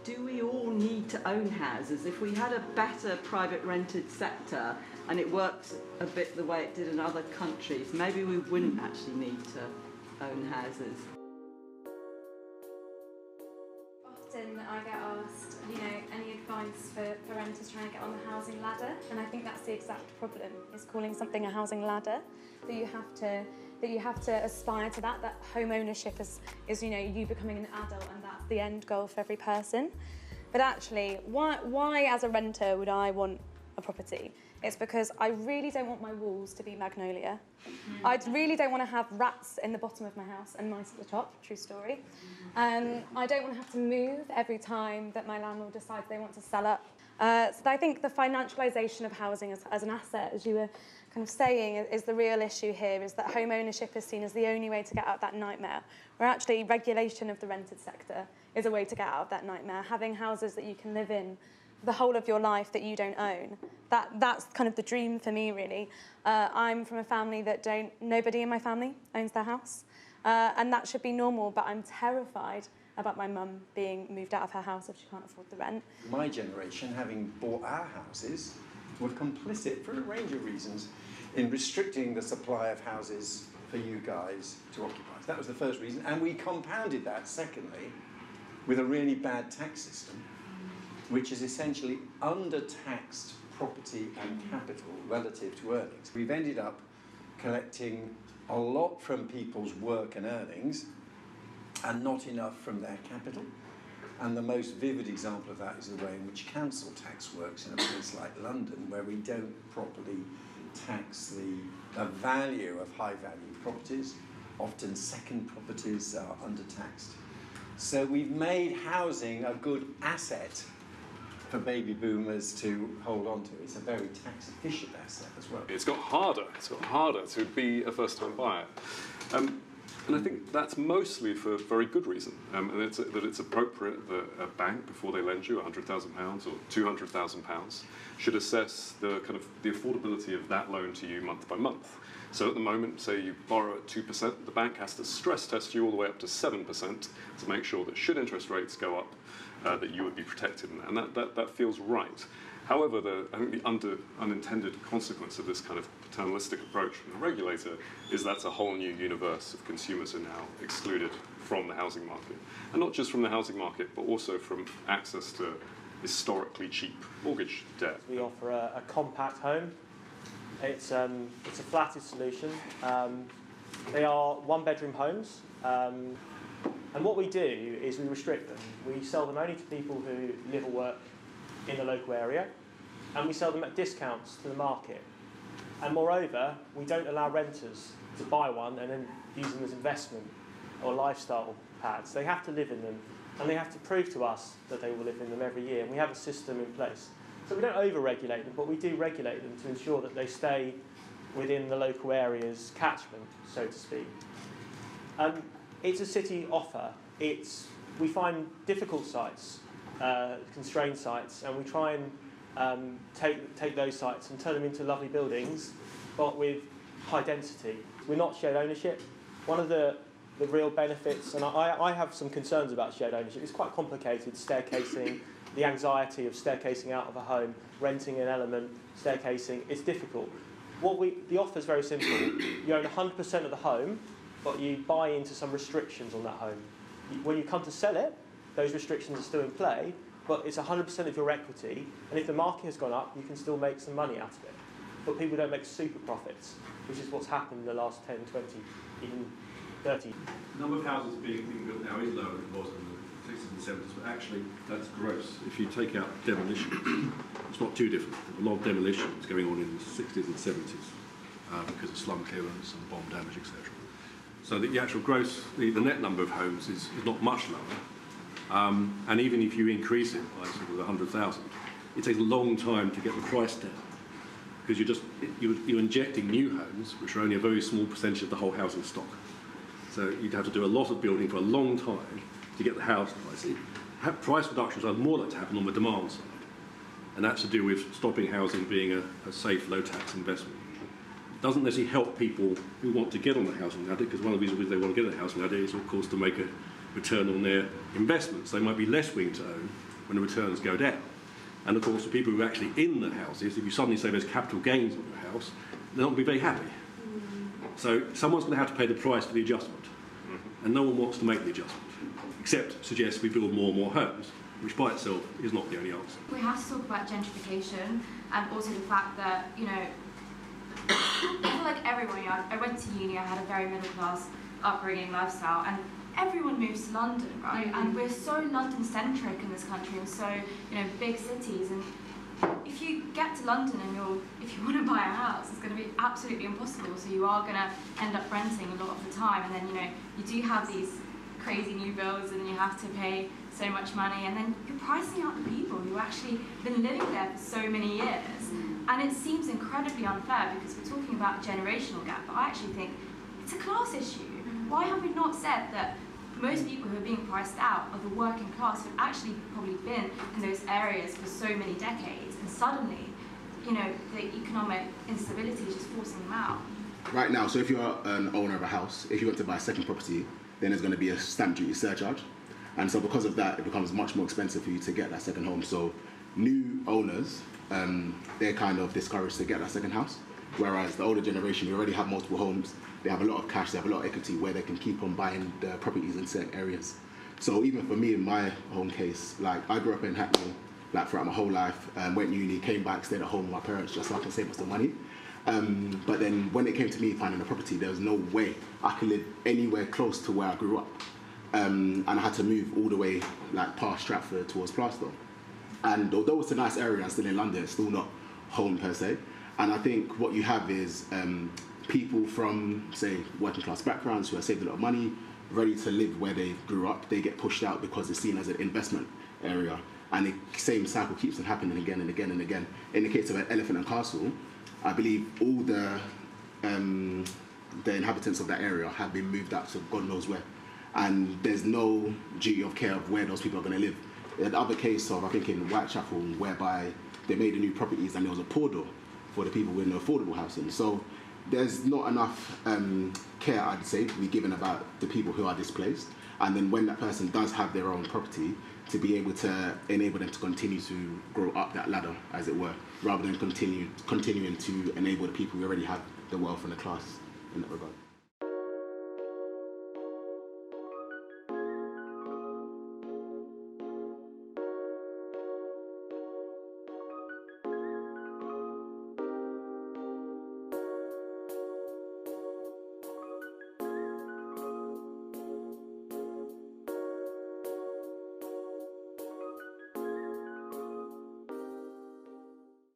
do we all need to own houses? If we had a better private rented sector and it works a bit the way it did in other countries, maybe we wouldn't actually need to own houses. Often I get asked, any advice for renters trying to get on the housing ladder, and I think that's the exact problem, is calling something a housing ladder, that you have to aspire to that home ownership is you becoming an adult, and that's the end goal for every person. But actually, why as a renter would I want a property? It's because I really don't want my walls to be magnolia. I really don't want to have rats in the bottom of my house and mice at the top, true story. I don't want to have to move every time that my landlord decides they want to sell up. So I think the financialisation of housing as an asset, as you were kind of saying, is the real issue here, is that home ownership is seen as the only way to get out of that nightmare, where actually regulation of the rented sector is a way to get out of that nightmare. Having houses that you can live in the whole of your life that you don't own, that's kind of the dream for me, really. I'm from a family that nobody in my family owns their house, and that should be normal, but I'm terrified about my mum being moved out of her house if she can't afford the rent. My generation, having bought our houses, were complicit for a range of reasons in restricting the supply of houses for you guys to occupy. That was the first reason, and we compounded that, secondly, with a really bad tax system, which is essentially undertaxed property and capital relative to earnings. We've ended up collecting a lot from people's work and earnings and not enough from their capital. And the most vivid example of that is the way in which council tax works in a place like London, where we don't properly tax the value of high-value properties. Often second properties are undertaxed. So we've made housing a good asset for baby boomers to hold on to. It's a very tax-efficient asset as well. It's got harder to be a first-time buyer. And I think that's mostly for very good reason. And that it's appropriate that a bank, before they lend you £100,000 or £200,000, should assess the affordability of that loan to you month by month. So at the moment, say you borrow at 2%, the bank has to stress test you all the way up to 7% to make sure that should interest rates go up, that you would be protected, and that feels right. However, I think the unintended consequence of this kind of paternalistic approach from the regulator is that's a whole new universe of consumers are now excluded from the housing market. And not just from the housing market, but also from access to historically cheap mortgage debt. We offer a compact home. It's a flatted solution. They are one-bedroom homes. And what we do is we restrict them. We sell them only to people who live or work in the local area, and we sell them at discounts to the market. And moreover, we don't allow renters to buy one and then use them as investment or lifestyle pads. They have to live in them, and they have to prove to us that they will live in them every year, and we have a system in place. So we don't over-regulate them, but we do regulate them to ensure that they stay within the local area's catchment, so to speak. It's a city offer. We find difficult sites, constrained sites, and we try and take those sites and turn them into lovely buildings, but with high density. We're not shared ownership. One of the real benefits, and I have some concerns about shared ownership, it's quite complicated, staircasing, the anxiety of staircasing out of a home, renting an element, staircasing, it's difficult. The offer is very simple. You own 100% of the home, but you buy into some restrictions on that home. When you come to sell it, those restrictions are still in play, but it's 100% of your equity, and if the market has gone up, you can still make some money out of it. But people don't make super profits, which is what's happened in the last 10, 20, even 30. The number of houses being built now is lower than it was in the 60s and 70s, but actually that's gross. If you take out demolition, it's not too different. There's a lot of demolitions going on in the 60s and 70s because of slum clearance and bomb damage, etc. So the actual gross, the net number of homes is not much lower. And even if you increase it by sort of 100,000, it takes a long time to get the price down because you're injecting new homes, which are only a very small percentage of the whole housing stock. So you'd have to do a lot of building for a long time to get the house price. Price reductions are more likely to happen on the demand side, and that's to do with stopping housing being a safe, low-tax investment. Doesn't necessarily help people who want to get on the housing ladder, because one of the reasons they want to get on the housing ladder is, of course, to make a return on their investments. They might be less willing to own when the returns go down. And of course, the people who are actually in the houses, if you suddenly say there's capital gains on your house, they're not going to be very happy. So someone's going to have to pay the price for the adjustment. And no one wants to make the adjustment, except suggest we build more and more homes, which by itself is not the only answer. We have to talk about gentrification and also the fact that, you know, I feel like everyone, you know, I went to uni, I had a very middle class upbringing lifestyle, and everyone moves to London, right? And we're so London-centric in this country, and so, you know, big cities. And if you get to London and if you want to buy a house, it's going to be absolutely impossible. So you are going to end up renting a lot of the time, and then, you know, you do have these crazy new builds, and you have to pay so much money, and then you're pricing out the people who actually been living there for so many years. And it seems incredibly unfair because we're talking about a generational gap, but I actually think it's a class issue. Why have we not said that most people who are being priced out are the working class who've actually probably been in those areas for so many decades, and suddenly, you know, the economic instability is just forcing them out? Right now, so if you're an owner of a house, if you want to buy a second property, then there's going to be a stamp duty surcharge. And so because of that, it becomes much more expensive for you to get that second home. So new owners, they're kind of discouraged to get that second house. Whereas the older generation, who already have multiple homes, they have a lot of cash, they have a lot of equity where they can keep on buying the properties in certain areas. So even for me in my home case, like I grew up in Hackney, like throughout my whole life, went uni, came back, stayed at home with my parents just so I can save us the money. But then when it came to me finding a property, there was no way I could live anywhere close to where I grew up. And I had to move all the way like past Stratford towards Plaistow. And although it's a nice area and still in London, it's still not home per se. And I think what you have is people from, say, working class backgrounds who have saved a lot of money, ready to live where they grew up, they get pushed out because it's seen as an investment area. And the same cycle keeps on happening again and again and again. In the case of Elephant and Castle, I believe all the inhabitants of that area have been moved out to God knows where. And there's no duty of care of where those people are going to live. The other case of, I think in Whitechapel, whereby they made the new properties and there was a pour door for the people in the affordable housing. So there's not enough care, I'd say, to be given about the people who are displaced. And then when that person does have their own property, to be able to enable them to continue to grow up that ladder, as it were, rather than continuing to enable the people who already have the wealth and the class in that regard.